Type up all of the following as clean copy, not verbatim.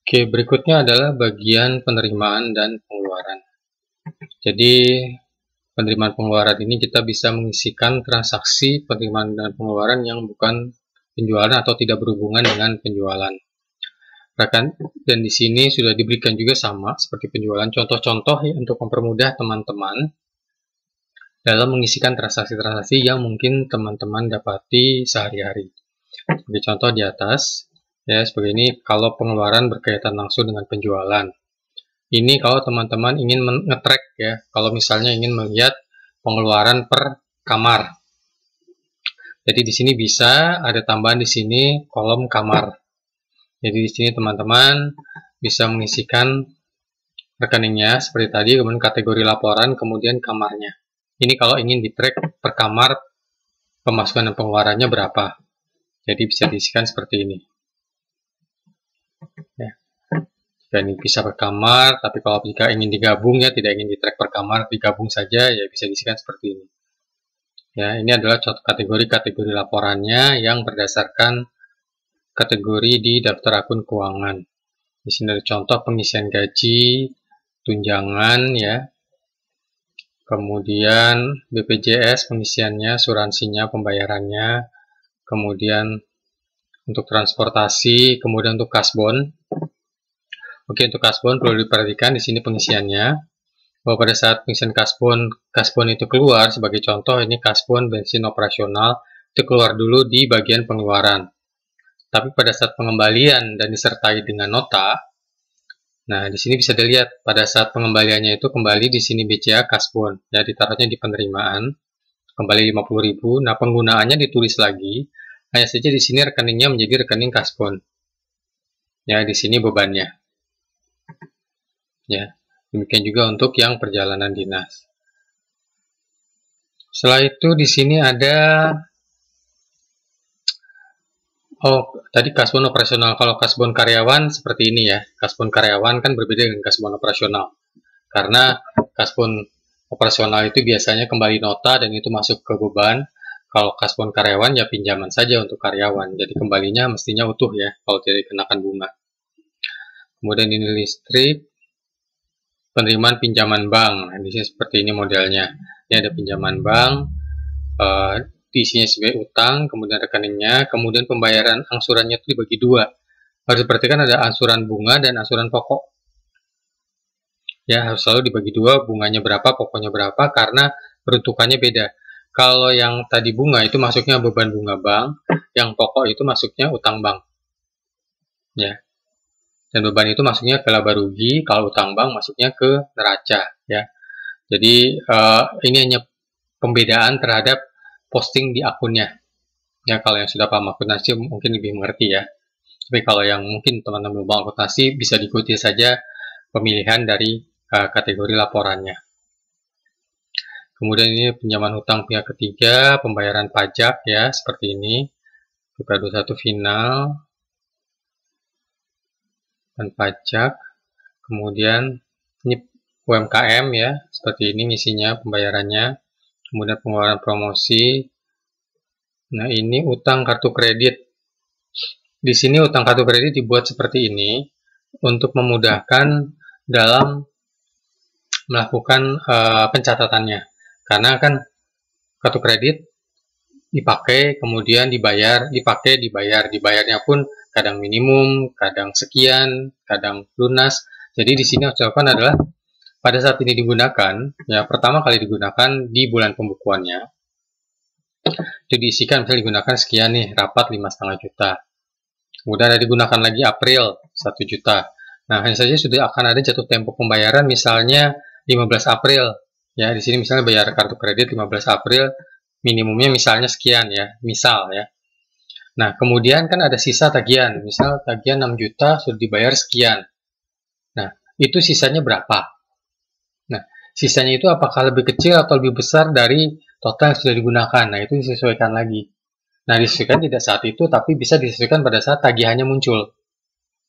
Oke, berikutnya adalah bagian penerimaan dan pengeluaran. Jadi, penerimaan pengeluaran ini kita bisa mengisikan transaksi penerimaan dan pengeluaran yang bukan penjualan atau tidak berhubungan dengan penjualan. Dan di sini sudah diberikan juga sama seperti penjualan contoh-contoh ya, untuk mempermudah teman-teman dalam mengisikan transaksi-transaksi yang mungkin teman-teman dapati sehari-hari. Sebagai contoh di atas, ya seperti ini kalau pengeluaran berkaitan langsung dengan penjualan. Ini kalau teman-teman ingin nge-track ya, kalau misalnya ingin melihat pengeluaran per kamar. Jadi di sini bisa ada tambahan di sini kolom kamar. Jadi di sini teman-teman bisa mengisikan rekeningnya seperti tadi, kemudian kategori laporan, kemudian kamarnya. Ini kalau ingin di-track per kamar pemasukan dan pengeluarannya berapa. Jadi bisa diisikan seperti ini. Ya. Jika ini bisa per kamar, tapi kalau jika ingin digabung ya, tidak ingin di-track per kamar, digabung saja ya bisa diisikan seperti ini. Ya, ini adalah contoh kategori-kategori laporannya yang berdasarkan kategori di daftar akun keuangan. Di sini ada contoh pengisian gaji, tunjangan ya. Kemudian BPJS pengisiannya, asuransinya, pembayarannya. Kemudian untuk transportasi, kemudian untuk kasbon. Oke, untuk kasbon perlu diperhatikan di sini pengisiannya. Bahwa pada saat pengisian kasbon itu keluar, sebagai contoh ini kasbon bensin operasional, itu keluar dulu di bagian pengeluaran. Tapi pada saat pengembalian dan disertai dengan nota, nah di sini bisa dilihat pada saat pengembaliannya itu kembali di sini BCA kasbon, ya ditaruhnya di penerimaan, kembali 50.000. Nah penggunaannya ditulis lagi, hanya saja di sini rekeningnya menjadi rekening kasbon. Ya di sini bebannya. Ya. Demikian juga untuk yang perjalanan dinas. Setelah itu di sini ada tadi kasbon operasional. Kalau kasbon karyawan seperti ini ya. Kasbon karyawan kan berbeda dengan kasbon operasional. Karena kasbon operasional itu biasanya kembali nota dan itu masuk ke beban. Kalau kasbon karyawan ya pinjaman saja untuk karyawan. Jadi kembalinya mestinya utuh ya kalau tidak dikenakan bunga. Kemudian ini listrik. Penerimaan pinjaman bank. Nah, di sini seperti ini modelnya. Ini ada pinjaman bank, isinya sebagai utang, kemudian rekeningnya, kemudian pembayaran angsurannya itu dibagi dua. Harus diperhatikan ada angsuran bunga dan angsuran pokok. Ya, harus selalu dibagi dua, bunganya berapa, pokoknya berapa, karena peruntukannya beda. Kalau yang tadi bunga itu masuknya beban bunga bank, yang pokok itu masuknya utang bank. Ya. Dan beban itu masuknya ke laba rugi, kalau utang bank masuknya ke neraca ya. Jadi ini hanya pembedaan terhadap posting di akunnya. Ya kalau yang sudah paham akuntansi mungkin lebih mengerti ya. Tapi kalau yang mungkin teman-teman belum paham akuntansi bisa diikuti saja pemilihan dari kategori laporannya. Kemudian ini pinjaman hutang pihak ketiga, pembayaran pajak ya seperti ini. Buka 21 final. Dan pajak, kemudian ini UMKM ya, seperti ini isinya pembayarannya, kemudian pengeluaran promosi. Nah ini utang kartu kredit. Di sini utang kartu kredit dibuat seperti ini untuk memudahkan dalam melakukan pencatatannya, karena kan kartu kredit dipakai kemudian dibayar, dipakai dibayar, dibayarnya pun kadang minimum, kadang sekian, kadang lunas. Jadi di sini yang dilakukan adalah pada saat ini digunakan, ya pertama kali digunakan di bulan pembukuannya, itu diisikan misalnya digunakan sekian nih, rapat 5,5 juta. Kemudian ada digunakan lagi April 1 juta. Nah hanya saja sudah akan ada jatuh tempo pembayaran misalnya 15 April. Ya di sini misalnya bayar kartu kredit 15 April, minimumnya misalnya sekian ya, misal ya. Nah, kemudian kan ada sisa tagihan. Misal tagihan 6 juta sudah dibayar sekian. Nah, itu sisanya berapa? Nah, sisanya itu apakah lebih kecil atau lebih besar dari total yang sudah digunakan? Nah, itu disesuaikan lagi. Nah, disesuaikan tidak saat itu, tapi bisa disesuaikan pada saat tagihannya muncul.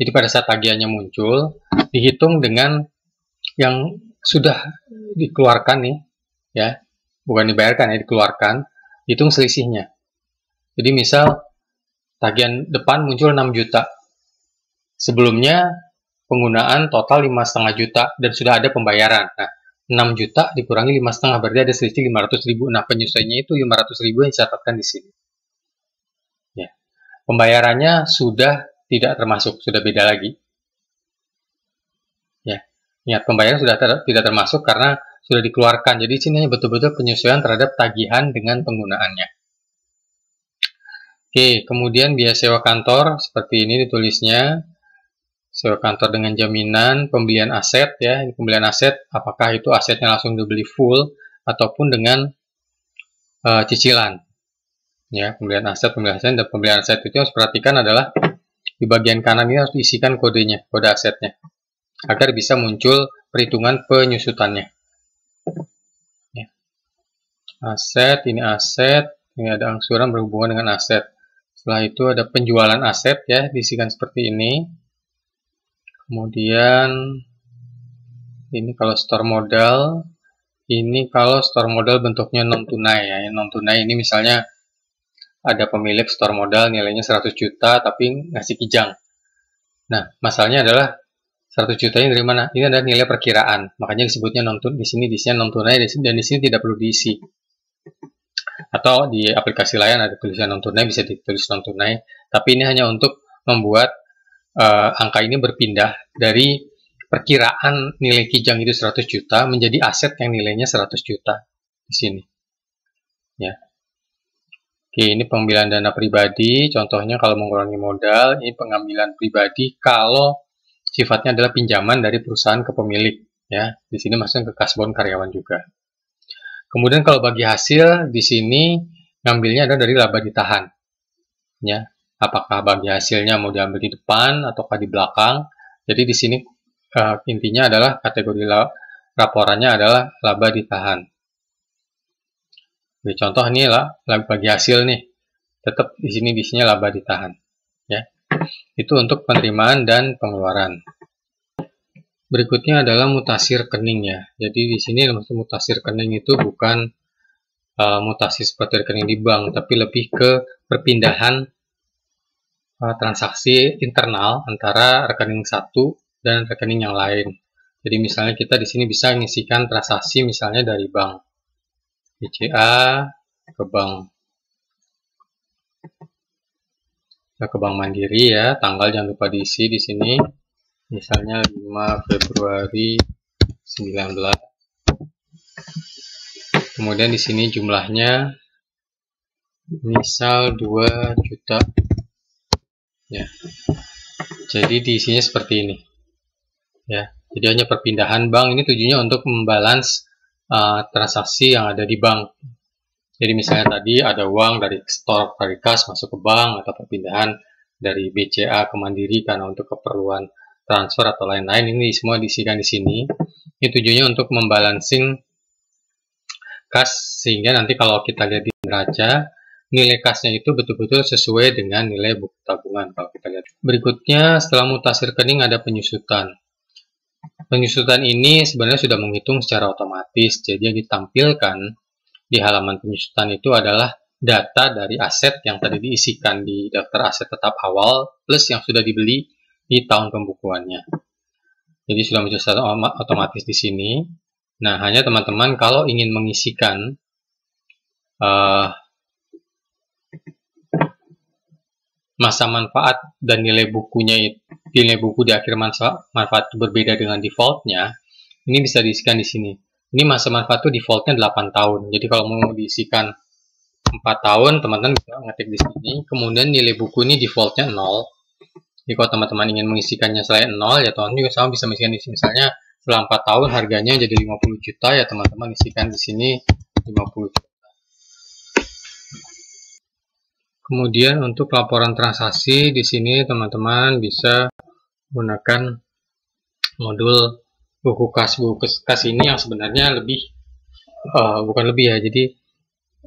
Jadi, pada saat tagihannya muncul, dihitung dengan yang sudah dikeluarkan nih, ya, bukan dibayarkan ya, dikeluarkan, hitung selisihnya. Jadi, misal tagihan depan muncul 6 juta. Sebelumnya penggunaan total 5,5 juta dan sudah ada pembayaran. Nah, 6 juta dikurangi 5,5 berarti ada selisih 500.000. Nah, penyesuaiannya itu 500.000 yang dicatatkan di sini. Ya. Pembayarannya sudah tidak termasuk, sudah beda lagi. Ya. Ingat, pembayaran sudah tidak termasuk karena sudah dikeluarkan. Jadi sini betul-betul penyesuaian terhadap tagihan dengan penggunaannya. Oke, kemudian biaya sewa kantor seperti ini ditulisnya. Sewa kantor dengan jaminan, pembelian aset ya. Ini pembelian aset, apakah itu asetnya langsung dibeli full ataupun dengan cicilan. Ya, pembelian aset dan pembelian aset itu yang harus perhatikan adalah di bagian kanan ini harus diisikan kodenya, kode asetnya, agar bisa muncul perhitungan penyusutannya. Ya. Aset, ini ada angsuran berhubungan dengan aset. Setelah itu ada penjualan aset ya, diisikan seperti ini. Kemudian ini kalau store modal, ini kalau store modal bentuknya non tunai ya. Non tunai ini misalnya ada pemilik store modal nilainya 100 juta tapi ngasih kijang. Nah, masalahnya adalah 100 juta ini dari mana? Ini adalah nilai perkiraan. Makanya disebutnya non tunai, di sini diisinya non tunai dan di sini tidak perlu diisi. Atau di aplikasi lain ada tulisan non tunai, bisa ditulis non tunai, tapi ini hanya untuk membuat angka ini berpindah dari perkiraan nilai kijang itu 100 juta menjadi aset yang nilainya 100 juta di sini. Ya. Oke, ini pengambilan dana pribadi. Contohnya kalau mengurangi modal, ini pengambilan pribadi kalau sifatnya adalah pinjaman dari perusahaan ke pemilik. Ya, di sini masuk ke kasbon karyawan juga. Kemudian kalau bagi hasil di sini ngambilnya adalah dari laba ditahan. Ya. Apakah bagi hasilnya mau diambil di depan ataukah di belakang. Jadi di sini intinya adalah kategori laporannya adalah laba ditahan. Oke, contoh ini lah bagi hasil nih. Tetap di sini isinya laba ditahan. Ya. Itu untuk penerimaan dan pengeluaran. Berikutnya adalah mutasi rekening ya. Jadi di sini mutasi rekening itu bukan mutasi seperti rekening di bank, tapi lebih ke perpindahan transaksi internal antara rekening satu dan rekening yang lain. Jadi misalnya kita di sini bisa mengisikan transaksi misalnya dari bank BCA ke bank Mandiri ya. Tanggal jangan lupa diisi di sini. Misalnya 5 Februari 19. Kemudian di sini jumlahnya misal 2 juta. Ya. Jadi diisinya seperti ini. Ya. Jadi hanya perpindahan bank ini tujuannya untuk membalance transaksi yang ada di bank. Jadi misalnya tadi ada uang dari store dari kas masuk ke bank atau perpindahan dari BCA ke Mandiri karena untuk keperluan transfer atau lain-lain, ini semua diisikan di sini. Ini tujuannya untuk membalancing kas sehingga nanti kalau kita lihat di neraca nilai kasnya itu betul-betul sesuai dengan nilai buku tabungan kalau kita lihat. Berikutnya setelah mutasi rekening ada penyusutan. Penyusutan ini sebenarnya sudah menghitung secara otomatis. Jadi yang ditampilkan di halaman penyusutan itu adalah data dari aset yang tadi diisikan di daftar aset tetap awal plus yang sudah dibeli di tahun pembukuannya. Jadi sudah muncul secara otomatis di sini. Nah, hanya teman-teman kalau ingin mengisikan masa manfaat dan nilai bukunya, nilai buku di akhir masa manfaat itu berbeda dengan defaultnya, ini bisa diisikan di sini. Ini masa manfaat itu defaultnya 8 tahun. Jadi kalau mau diisikan 4 tahun, teman-teman bisa ngetik di sini. Kemudian nilai buku ini defaultnya 0. Jadi kalau teman-teman ingin mengisikannya selain 0, ya teman-teman juga sama bisa mengisikan di sini. Misalnya setelah 4 tahun harganya jadi 50 juta, ya teman-teman isikan di sini 50 juta. Kemudian untuk laporan transaksi di sini teman-teman bisa menggunakan modul buku kas ini yang sebenarnya lebih bukan lebih ya. Jadi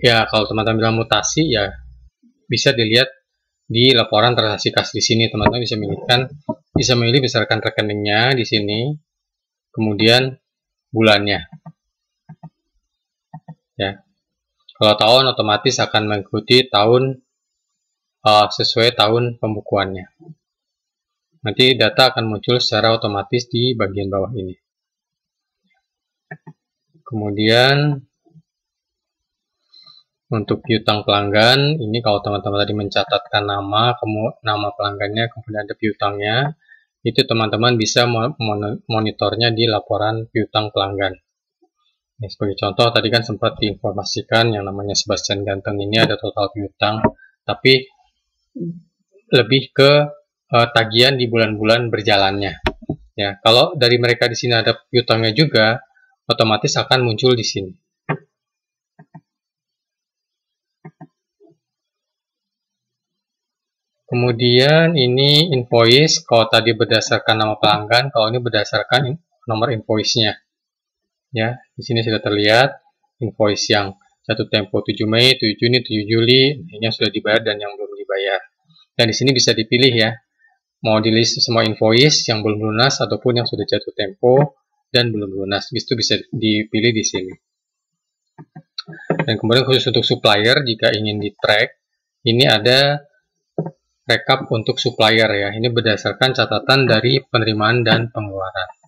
ya kalau teman-teman bilang mutasi ya bisa dilihat di laporan transaksi kas di sini. Teman-teman bisa memilih berdasarkan rekeningnya di sini, kemudian bulannya. Ya. Kalau tahun otomatis akan mengikuti tahun sesuai tahun pembukuannya. Nanti data akan muncul secara otomatis di bagian bawah ini. Kemudian untuk piutang pelanggan, ini kalau teman-teman tadi mencatatkan nama pelanggannya, kemudian ada piutangnya, itu teman-teman bisa monitornya di laporan piutang pelanggan. Ini sebagai contoh, tadi kan sempat diinformasikan yang namanya Sebastian Ganteng ini ada total piutang, tapi lebih ke tagihan di bulan-bulan berjalannya. Ya, kalau dari mereka di sini ada piutangnya juga, otomatis akan muncul di sini. Kemudian ini invoice, kalau tadi berdasarkan nama pelanggan, kalau ini berdasarkan nomor invoice-nya. Ya, di sini sudah terlihat invoice yang jatuh tempo 7 Mei, 7 Juni, 7 Juli, yang sudah dibayar dan yang belum dibayar. Dan di sini bisa dipilih ya, mau di list semua invoice yang belum lunas ataupun yang sudah jatuh tempo dan belum lunas. Itu bisa dipilih di sini. Dan kemudian khusus untuk supplier, jika ingin di track, ini ada rekap untuk supplier ya. Ini berdasarkan catatan dari penerimaan dan pengeluaran.